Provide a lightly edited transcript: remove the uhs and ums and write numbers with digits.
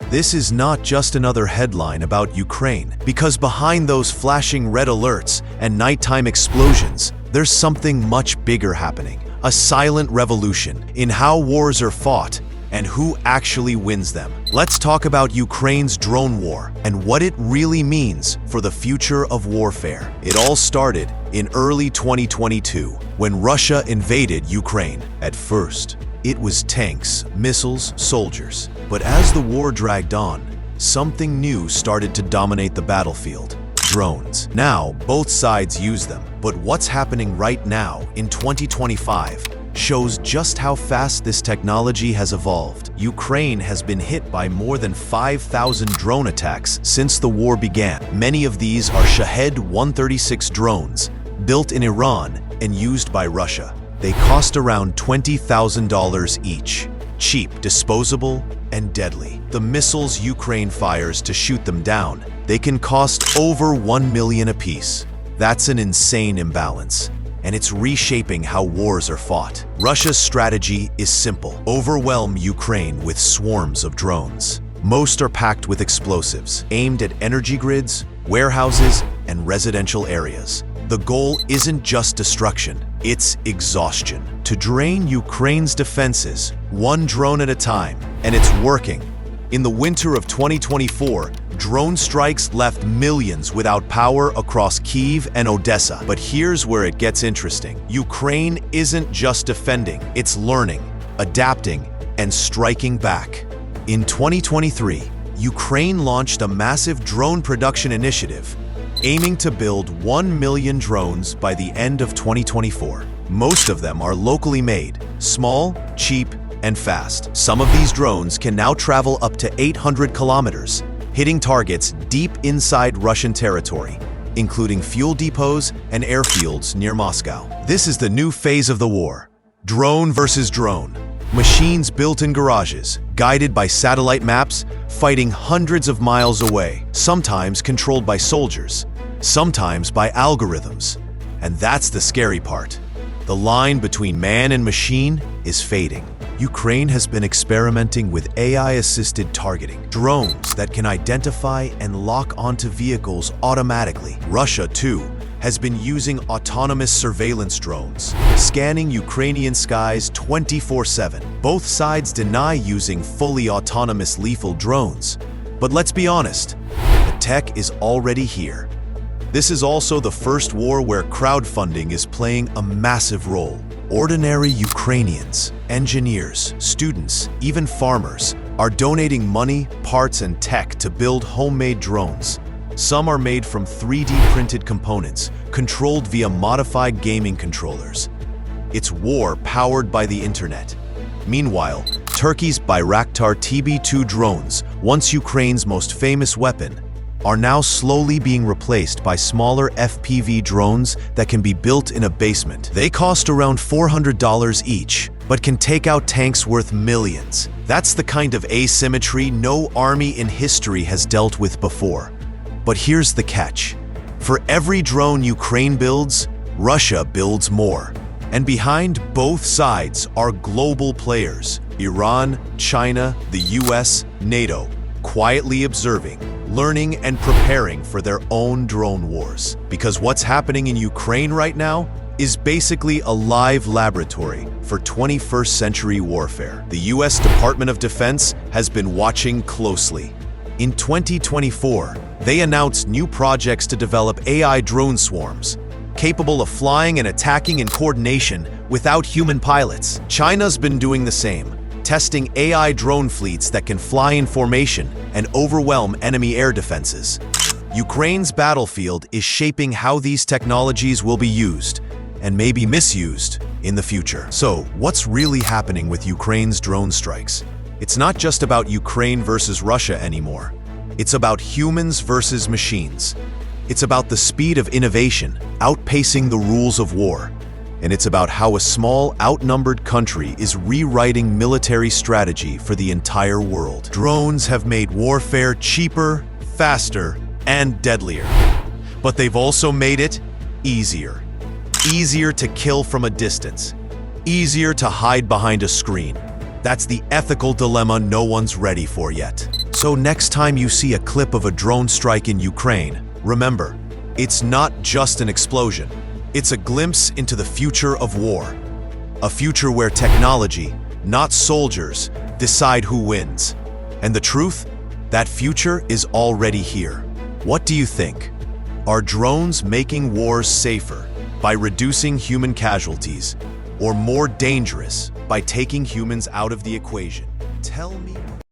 This is not just another headline about Ukraine, because behind those flashing red alerts and nighttime explosions, there's something much bigger happening. A silent revolution in how wars are fought and who actually wins them. Let's talk about Ukraine's drone war and what it really means for the future of warfare. It all started in early 2022 when Russia invaded Ukraine. At first, it was tanks, missiles, soldiers. But as the war dragged on, something new started to dominate the battlefield. Drones. Now, both sides use them. But what's happening right now in 2025 shows just how fast this technology has evolved. Ukraine has been hit by more than 5,000 drone attacks since the war began. Many of these are Shahed 136 drones, built in Iran and used by Russia. They cost around $20,000 each. Cheap, disposable, and deadly. The missiles Ukraine fires to shoot them down, they can cost over $1 million apiece. That's an insane imbalance, and it's reshaping how wars are fought. Russia's strategy is simple: overwhelm Ukraine with swarms of drones. Most are packed with explosives, aimed at energy grids, warehouses, and residential areas. The goal isn't just destruction, it's exhaustion. To drain Ukraine's defenses, one drone at a time, and it's working. In the winter of 2024, drone strikes left millions without power across Kyiv and Odessa. But here's where it gets interesting. Ukraine isn't just defending, it's learning, adapting, and striking back. In 2023, Ukraine launched a massive drone production initiative, aiming to build 1 million drones by the end of 2024. Most of them are locally made, small, cheap, and fast. Some of these drones can now travel up to 800 kilometers, hitting targets deep inside Russian territory, including fuel depots and airfields near Moscow. This is the new phase of the war. Drone versus drone. Machines built in garages, guided by satellite maps, fighting hundreds of miles away, sometimes controlled by soldiers, sometimes by algorithms. And that's the scary part. The line between man and machine is fading. Ukraine has been experimenting with AI-assisted targeting, drones that can identify and lock onto vehicles automatically. Russia, too, has been using autonomous surveillance drones, scanning Ukrainian skies 24/7. Both sides deny using fully autonomous lethal drones. But let's be honest, the tech is already here. This is also the first war where crowdfunding is playing a massive role. Ordinary Ukrainians, engineers, students, even farmers are donating money, parts, and tech to build homemade drones. Some are made from 3D printed components, controlled via modified gaming controllers. It's war powered by the internet. Meanwhile, Turkey's Bayraktar TB2 drones, once Ukraine's most famous weapon, are now slowly being replaced by smaller FPV drones that can be built in a basement. They cost around $400 each, but can take out tanks worth millions. That's the kind of asymmetry no army in history has dealt with before. But here's the catch. For every drone Ukraine builds, Russia builds more. And behind both sides are global players: Iran, China, the US, NATO, quietly observing, learning, and preparing for their own drone wars. Because what's happening in Ukraine right now is basically a live laboratory for 21st century warfare. The US Department of Defense has been watching closely. In 2024, they announced new projects to develop AI drone swarms, capable of flying and attacking in coordination without human pilots. China's been doing the same, testing AI drone fleets that can fly in formation and overwhelm enemy air defenses. Ukraine's battlefield is shaping how these technologies will be used, and maybe misused, in the future. So, what's really happening with Ukraine's drone strikes? It's not just about Ukraine versus Russia anymore. It's about humans versus machines. It's about the speed of innovation, outpacing the rules of war. And it's about how a small, outnumbered country is rewriting military strategy for the entire world. Drones have made warfare cheaper, faster, and deadlier. But they've also made it easier. Easier to kill from a distance. Easier to hide behind a screen. That's the ethical dilemma no one's ready for yet. So next time you see a clip of a drone strike in Ukraine, remember, it's not just an explosion. It's a glimpse into the future of war. A future where technology, not soldiers, decide who wins. And the truth? That future is already here. What do you think? Are drones making wars safer by reducing human casualties, or more dangerous by taking humans out of the equation? Tell me.